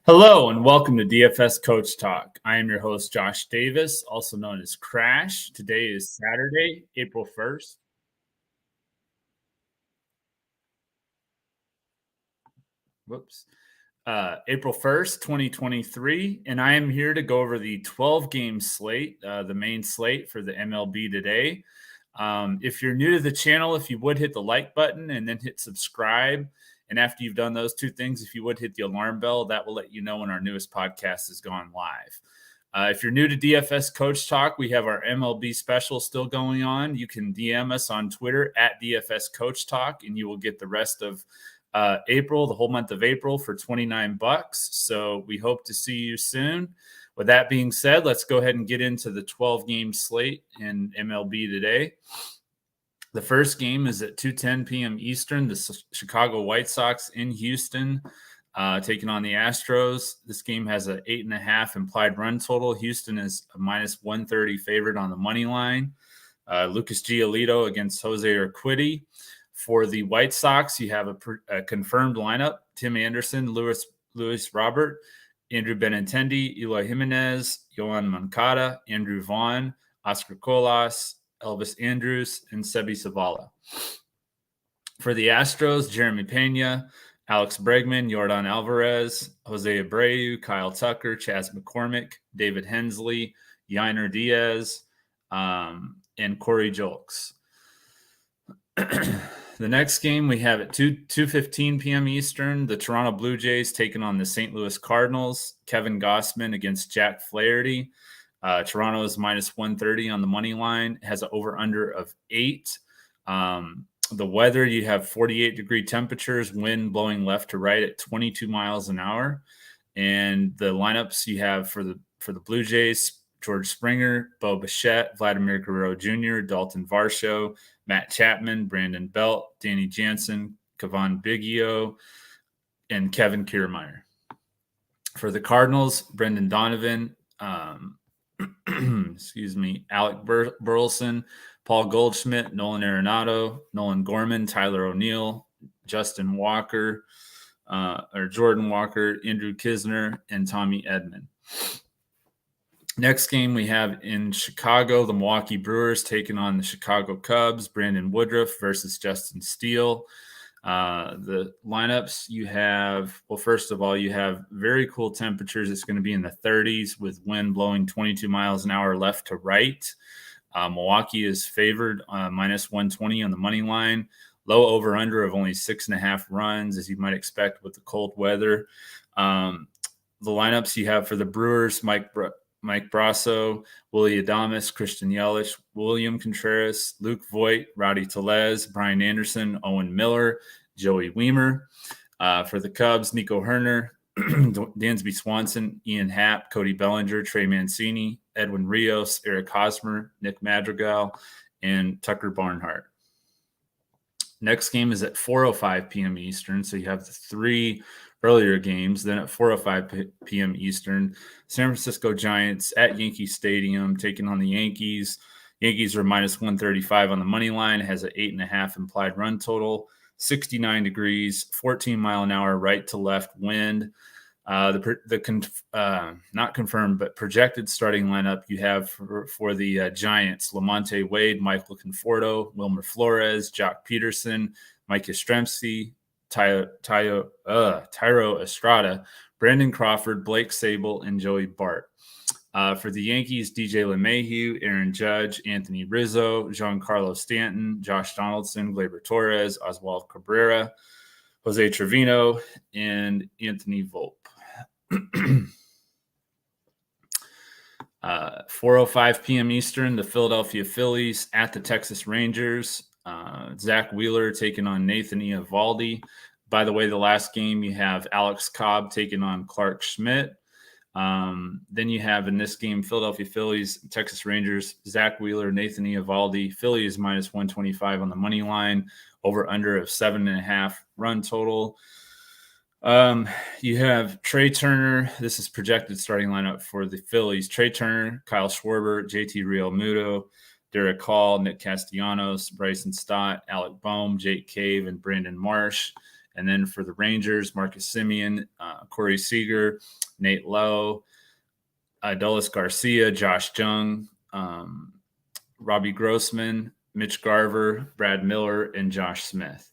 Hello and welcome to DFS Coach Talk. I am your host, Josh Davis, also known as Crash. Today is Saturday, April 1st. April 1st, 2023. And I am here to go over the 12-game slate, the main slate for the MLB today. If you're new to the channel, if you would hit the like button and then hit subscribe. And after you've done those two things, if you would hit the alarm bell, that will let you know when our newest podcast is gone live. If you're new to DFS Coach Talk, we have our MLB special still going on. You can DM us on Twitter at DFS Coach Talk, and you will get the rest of April, the whole month of April, for $29. So we hope to see you soon. With that being said, let's go ahead and get into the 12-game slate in MLB today. The first game is at 2:10 p.m. Eastern. The Chicago White Sox in Houston taking on the Astros. This game has an 8.5 implied run total. Houston is a minus 130 favorite on the money line. Lucas Giolito against Jose Urquidy. For the White Sox, you have a confirmed lineup: Tim Anderson, Luis Robert, Andrew Benintendi, Eloy Jimenez, Yohan Moncada, Andrew Vaughn, Oscar Colas, Elvis Andrus, and Sebi Zavala. For the Astros, Jeremy Pena, Alex Bregman, Yordan Alvarez, Jose Abreu, Kyle Tucker, Chas McCormick, David Hensley, Yainer Diaz, and Corey Julks. The next game we have at 2:15 p.m. Eastern, the Toronto Blue Jays taking on the St. Louis Cardinals. Kevin Gossman against Jack Flaherty. Toronto is minus 130 on the money line. It has an over-under of 8. The weather, you have 48-degree temperatures, wind blowing left to right at 22 miles an hour. And the lineups you have for the Blue Jays: George Springer, Bo Bichette, Vladimir Guerrero Jr., Dalton Varsho, Matt Chapman, Brandon Belt, Danny Jansen, Kevon Biggio, and Kevin Kiermaier. For the Cardinals, Brendan Donovan, Alec Burleson, Paul Goldschmidt, Nolan Arenado, Nolan Gorman, Tyler O'Neill, Jordan Walker, Andrew Kisner, and Tommy Edman. Next game we have in Chicago, the Milwaukee Brewers taking on the Chicago Cubs. Brandon Woodruff versus Justin Steele. The lineups you have, first of all, you have very cool temperatures. It's going to be in the 30s with wind blowing 22 miles an hour left to right. Milwaukee is favored minus 120 on the money line. Low over-under of only 6.5 runs, as you might expect with the cold weather. The lineups you have for the Brewers: Mike Brasso, Willie Adames, Christian Yelich, William Contreras, Luke Voigt, Rowdy Tellez, Brian Anderson, Owen Miller, Joey Weimer. For the Cubs, Nico Herner, Dansby Swanson, Ian Happ, Cody Bellinger, Trey Mancini, Edwin Rios, Eric Hosmer, Nick Madrigal, and Tucker Barnhart. Next game is at 4:05 p.m. Eastern, so you have the 3 earlier games. Then at 4:05 p.m. Eastern, San Francisco Giants at Yankee Stadium taking on the Yankees. Yankees are minus 135 on the money line. It has an 8.5 implied run total, 69 degrees, 14 mile an hour right to left wind. Not confirmed, but projected starting lineup you have for the Giants: Lamonte Wade, Michael Conforto, Wilmer Flores, Jock Peterson, Mike Yastrzemski, Tyro Estrada, Brandon Crawford, Blake Sable, and Joey Bart. For the Yankees, DJ LeMahieu, Aaron Judge, Anthony Rizzo, Giancarlo Stanton, Josh Donaldson, Gleyber Torres, Oswald Cabrera, Jose Trevino, and Anthony Volpe. 4:05 p.m. Eastern, the Philadelphia Phillies at the Texas Rangers. Zach Wheeler taking on Nathan Eovaldi. By the way, the last game you have Alex Cobb taking on Clark Schmidt. Then you have in this game Philadelphia Phillies, Texas Rangers, Zach Wheeler, Nathan Eovaldi. Philly is minus 125 on the money line, over under of 7.5 run total. You have Trey Turner. This is projected starting lineup for the Phillies: Trey Turner, Kyle Schwarber, JT Realmuto, Derek Hall, Nick Castellanos, Bryson Stott, Alec Boehm, Jake Cave, and Brandon Marsh. And then for the Rangers, Marcus Semien, Corey Seager, Nate Lowe, Adolis Garcia, Josh Jung, Robbie Grossman, Mitch Garver, Brad Miller, and Josh Smith.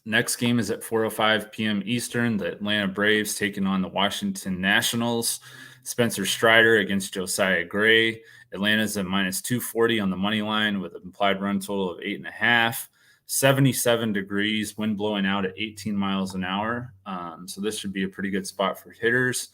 Next game is at 4:05 p.m. Eastern. The Atlanta Braves taking on the Washington Nationals. Spencer Strider against Josiah Gray. Atlanta's at minus 240 on the money line with an implied run total of 8.5. 77 degrees, wind blowing out at 18 miles an hour. So this should be a pretty good spot for hitters.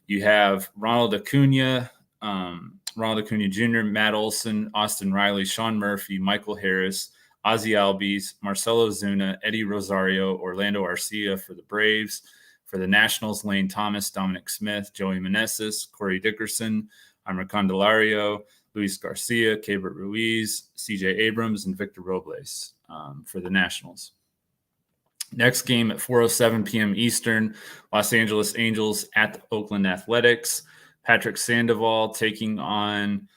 You have Ronald Acuna Jr., Matt Olson, Austin Riley, Sean Murphy, Michael Harris, Ozzie Albies, Marcelo Zuna, Eddie Rosario, Orlando Arcia for the Braves. For the Nationals, Lane Thomas, Dominic Smith, Joey Meneses, Corey Dickerson, Amar Candelario, Luis Garcia, Keibert Ruiz, CJ Abrams, and Victor Robles for the Nationals. Next game at 4:07 p.m. Eastern, Los Angeles Angels at the Oakland Athletics. Patrick Sandoval taking on,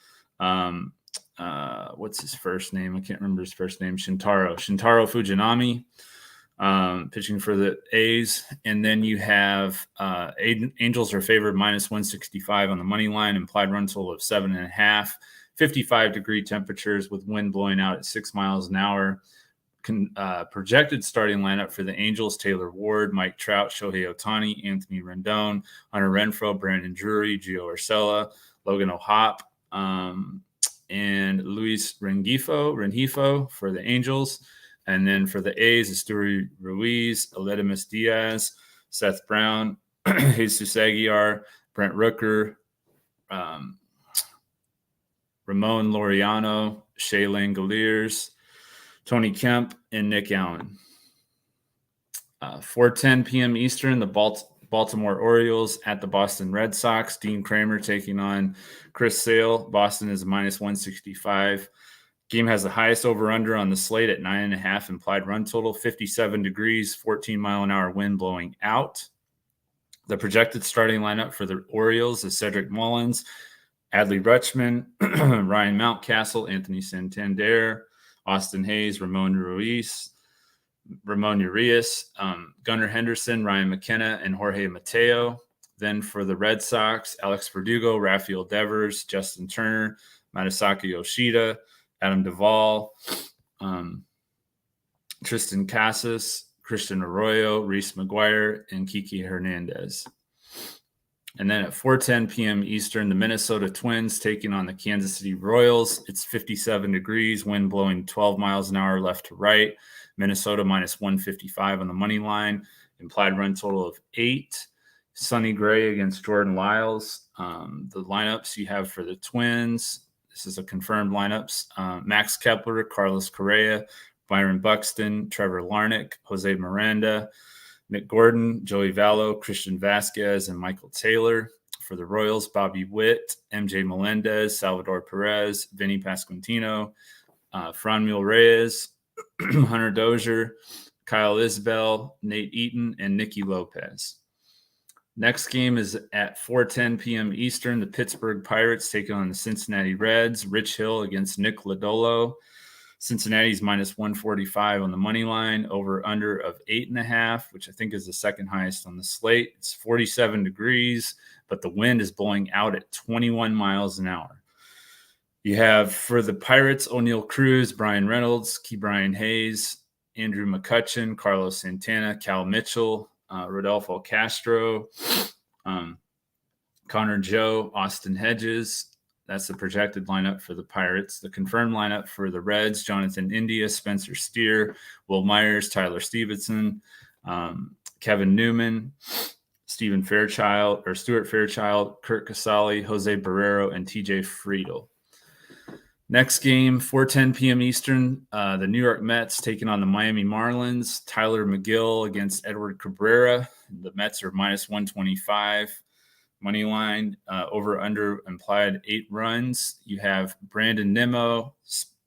what's his first name? I can't remember his first name. Shintaro Fujinami, pitching for the A's. And then you have Angels are favored minus 165 on the money line, implied run total of 7.5, 55-degree temperatures with wind blowing out at 6 miles an hour. Projected starting lineup for the Angels: Taylor Ward, Mike Trout, Shohei Ohtani, Anthony Rendon, Hunter Renfroe, Brandon Drury, Gio Urshela, Logan O'Hoppe, and Luis Rengifo for the Angels. And then for the A's, Esteury Ruiz, Aledmus Diaz, Seth Brown, Jesus Aguilar, Brent Rooker, Ramon Laureano, Shea Langoliers, Tony Kemp, and Nick Allen. 4:10 p.m. Eastern, the Baltimore Orioles at the Boston Red Sox. Dean Kramer taking on Chris Sale. Boston is a minus 165. Game has the highest over-under on the slate at 9.5 implied run total, 57 degrees, 14-mile-an-hour wind blowing out. The projected starting lineup for the Orioles is Cedric Mullins, Adley Rutschman, Ryan Mountcastle, Anthony Santander, Austin Hayes, Ramon Urias, Gunnar Henderson, Ryan McKenna, and Jorge Mateo. Then for the Red Sox, Alex Verdugo, Rafael Devers, Justin Turner, Masataka Yoshida, Adam Duvall, Tristan Casas, Christian Arroyo, Reese McGuire, and Kiki Hernandez. And then at 4:10 p.m. Eastern, the Minnesota Twins taking on the Kansas City Royals. It's 57 degrees, wind blowing 12 miles an hour left to right. Minnesota minus 155 on the money line. Implied run total of 8. Sonny Gray against Jordan Lyles. The lineups you have for the Twins, this is a confirmed lineups. Max Kepler, Carlos Correa, Byron Buxton, Trevor Larnach, Jose Miranda, Nick Gordon, Joey Valo, Christian Vasquez, and Michael Taylor. For the Royals, Bobby Witt, MJ Melendez, Salvador Perez, Vinny Pasquantino, Franmil Reyes, Hunter Dozier, Kyle Isbell, Nate Eaton, and Nicky Lopez. Next game is at 4:10 p.m. Eastern. The Pittsburgh Pirates taking on the Cincinnati Reds. Rich Hill against Nick Lodolo. Cincinnati's minus 145 on the money line, over under of 8.5, which I think is the second highest on the slate. It's 47 degrees, but the wind is blowing out at 21 miles an hour. You have for the Pirates, O'Neal Cruz, Brian Reynolds, Ke'Bryan Hayes, Andrew McCutchen, Carlos Santana, Cal Mitchell, Rodolfo Castro, Connor Joe, Austin Hedges. That's the projected lineup for the Pirates. The confirmed lineup for the Reds: Jonathan India, Spencer Steer, Will Myers, Tyler Stevenson, Kevin Newman, Stuart Fairchild, Kurt Casale, Jose Barrero, and TJ Friedel. Next game, 4:10 p.m. Eastern, the New York Mets taking on the Miami Marlins. Tyler McGill against Edward Cabrera. The Mets are minus 125. Money line, over under implied 8 runs. You have Brandon Nimmo,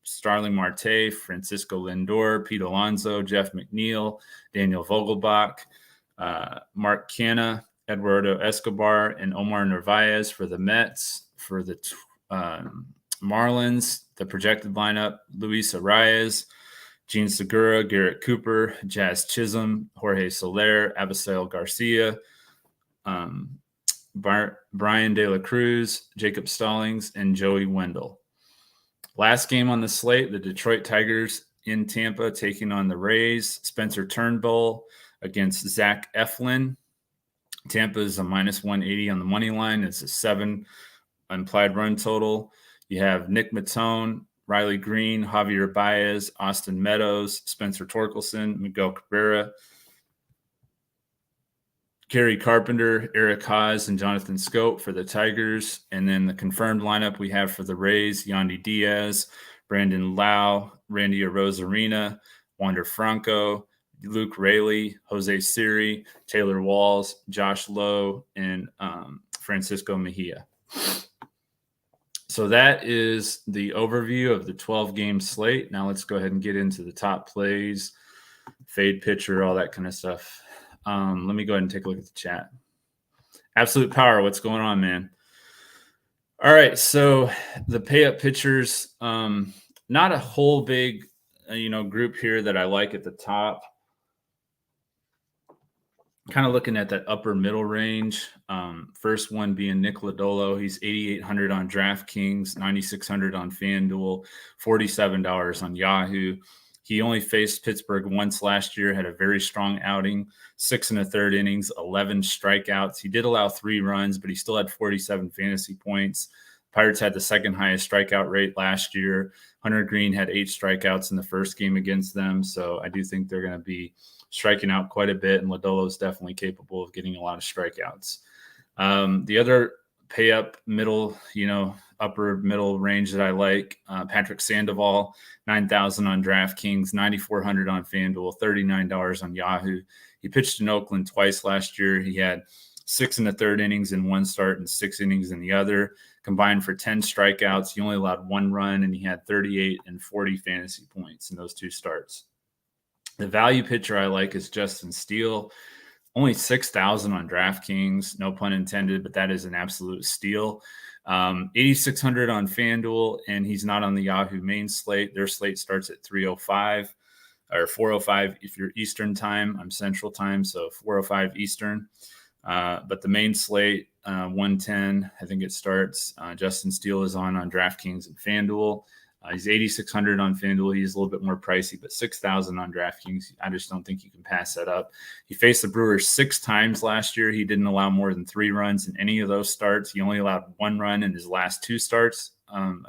Starling Marte, Francisco Lindor, Pete Alonso, Jeff McNeil, Daniel Vogelbach, Mark Canha, Eduardo Escobar, and Omar Narvaez for the Mets. For the Marlins, the projected lineup: Luis Arias, Gene Segura, Garrett Cooper, Jazz Chisholm, Jorge Soler, Abisail Garcia, Brian De La Cruz, Jacob Stallings, and Joey Wendell. Last game on the slate, the Detroit Tigers in Tampa taking on the Rays. Spencer Turnbull against Zach Eflin. Tampa is a minus 180 on the money line. It's a 7 implied run total. You have Nick Matone, Riley Green, Javier Baez, Austin Meadows, Spencer Torkelson, Miguel Cabrera, Gary Carpenter, Eric Haas, and Jonathan Scope for the Tigers. And then the confirmed lineup we have for the Rays, Yandy Diaz, Brandon Lau, Randy Arozarena, Wander Franco, Luke Raley, Jose Siri, Taylor Walls, Josh Lowe, and Francisco Mejia. So that is the overview of the 12-game slate. Now let's go ahead and get into the top plays, fade pitcher, all that kind of stuff. Let me go ahead and take a look at the chat. Absolute Power, what's going on, man? All right, so the pay-up pitchers, not a whole big, group here that I like at the top. Kind of looking at that upper middle range. First one being Nick Lodolo. He's 8,800 on DraftKings, 9,600 on Fanduel, $47 on Yahoo. He only faced Pittsburgh once last year, had a very strong outing, 6 1/3 innings, 11 strikeouts. He did allow 3 runs, but he still had 47 fantasy points. Pirates had the second highest strikeout rate last year. Hunter Green had 8 strikeouts in the first game against them. So I do think they're going to be striking out quite a bit, and Lodolo is definitely capable of getting a lot of strikeouts. The other pay up middle, upper middle range that I like, Patrick Sandoval, 9,000 on DraftKings, 9,400 on FanDuel, $39 on Yahoo. He pitched in Oakland twice last year. He had 6 1/3 innings in one start and 6 innings in the other, combined for 10 strikeouts. He only allowed 1 run, and he had 38 and 40 fantasy points in those 2 starts. The value pitcher I like is Justin Steele, only 6,000 on DraftKings, no pun intended, but that is an absolute steal. 8,600 on FanDuel, and he's not on the Yahoo main slate. Their slate starts at 3:05 or 4:05 if you're Eastern time. I'm Central time, so 4:05 Eastern. But the main slate, 1:10, I think it starts. Justin Steele is on DraftKings and FanDuel. He's 8,600 on FanDuel. He's a little bit more pricey, but 6,000 on DraftKings. I just don't think you can pass that up. He faced the Brewers 6 times last year. He didn't allow more than 3 runs in any of those starts. He only allowed 1 run in his last 2 starts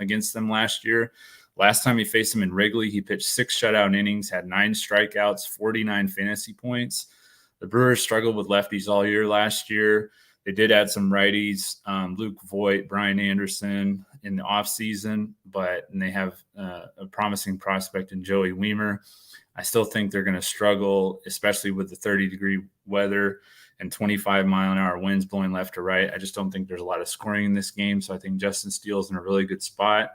against them last year. Last time he faced them in Wrigley, he pitched 6 shutout innings, had 9 strikeouts, 49 fantasy points. The Brewers struggled with lefties all year last year. They did add some righties, Luke Voigt, Brian Anderson in the offseason, and they have a promising prospect in Joey Wiemer. I still think they're going to struggle, especially with the 30-degree weather and 25-mile-an-hour winds blowing left to right. I just don't think there's a lot of scoring in this game, so I think Justin Steele's in a really good spot.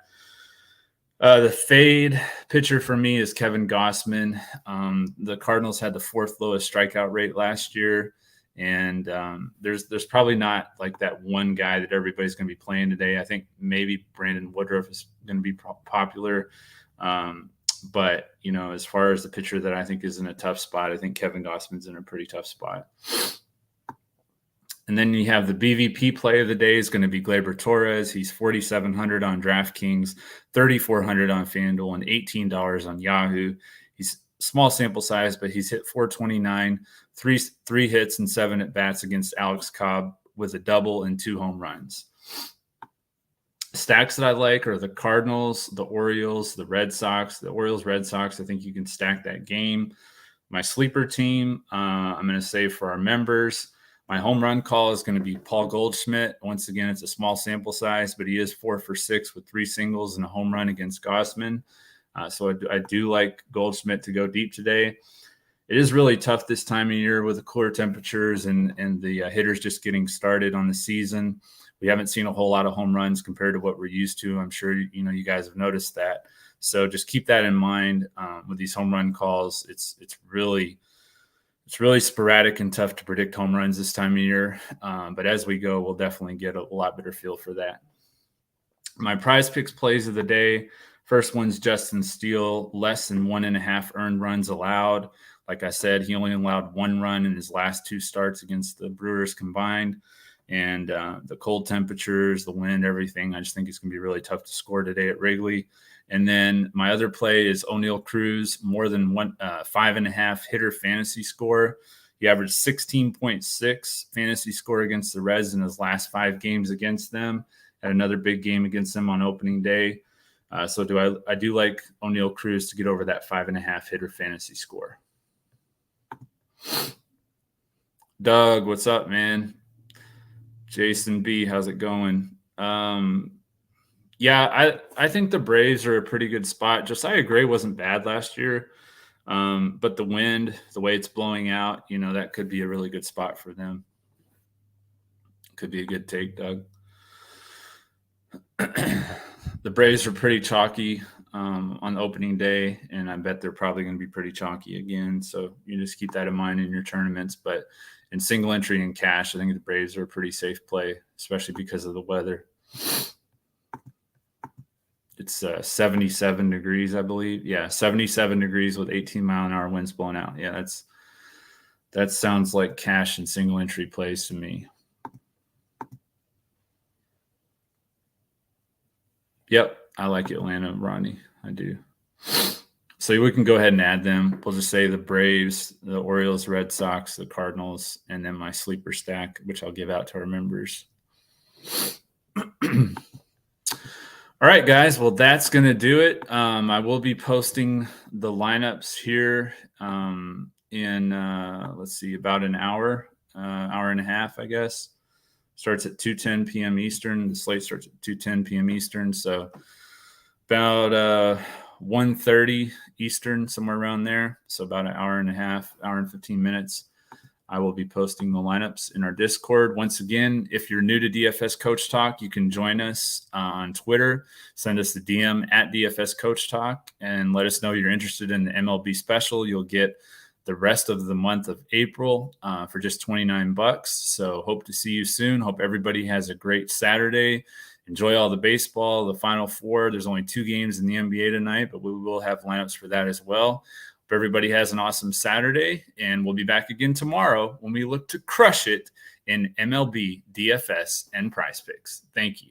The fade pitcher for me is Kevin Gossman. The Cardinals had the 4th lowest strikeout rate last year. And there's probably not like that one guy that everybody's going to be playing today. I think maybe Brandon Woodruff is going to be popular. But, as far as the pitcher that I think is in a tough spot, I think Kevin Gossman's in a pretty tough spot. And then you have the BVP play of the day is going to be Gleyber Torres. He's 4,700 on DraftKings, 3,400 on FanDuel, and $18 on Yahoo. He's small sample size, but he's hit 429, three hits and 7 at-bats against Alex Cobb with a double and 2 home runs. Stacks that I like are the Cardinals, the Orioles, the Red Sox. The Orioles, Red Sox, I think you can stack that game. My sleeper team, I'm going to save for our members. My home run call is going to be Paul Goldschmidt. Once again, it's a small sample size, but he is 4 for 6 with 3 singles and a home run against Gossman. So I do like Goldschmidt to go deep today. It is really tough this time of year with the cooler temperatures and the hitters just getting started on the season. We haven't seen a whole lot of home runs compared to what we're used to. I'm sure you guys have noticed that. So just keep that in mind with these home run calls. It's really sporadic and tough to predict home runs this time of year. But as we go, we'll definitely get a lot better feel for that. My Prizepicks plays of the day. First one's Justin Steele, less than 1.5 earned runs allowed. Like I said, he only allowed 1 run in his last 2 starts against the Brewers combined. And the cold temperatures, the wind, everything, I just think it's going to be really tough to score today at Wrigley. And then my other play is O'Neal Cruz, more than 5.5 hitter fantasy score. He averaged 16.6 fantasy score against the Reds in his last 5 games against them. Had another big game against them on opening day. So I do like O'Neal Cruz to get over that 5.5 hitter fantasy score. Doug, what's up, man? Jason B, how's it going? Yeah, I think the Braves are a pretty good spot. Josiah Gray wasn't bad last year, but the wind, the way it's blowing out, that could be a really good spot for them. Could be a good take, Doug. The Braves are pretty chalky on opening day, and I bet they're probably going to be pretty chalky again. So you just keep that in mind in your tournaments. But in single entry and cash, I think the Braves are a pretty safe play, especially because of the weather. It's 77 degrees, I believe. Yeah, 77 degrees with 18-mile-an-hour winds blowing out. Yeah, that sounds like cash and single entry plays to me. Yep, I like Atlanta, Ronnie. I do. So we can go ahead and add them. We'll just say the Braves, the Orioles, Red Sox, the Cardinals, and then my sleeper stack, which I'll give out to our members. All right, guys. Well, that's going to do it. I will be posting the lineups here in, let's see, about an hour, hour and a half, I guess. Starts at 2:10 p.m. Eastern. The slate starts at 2:10 p.m. Eastern. So about 1:30 Eastern, somewhere around there. So about an hour and a half, hour and 15 minutes. I will be posting the lineups in our Discord. Once again, if you're new to DFS Coach Talk, you can join us on Twitter. Send us a DM at DFS Coach Talk and let us know you're interested in the MLB special. You'll get the rest of the month of April for just $29. So hope to see you soon. Hope everybody has a great Saturday. Enjoy all the baseball, the Final Four. There's only 2 games in the NBA tonight, but we will have lineups for that as well. Hope everybody has an awesome Saturday, and we'll be back again tomorrow when we look to crush it in MLB, DFS, and Prizepicks. Thank you.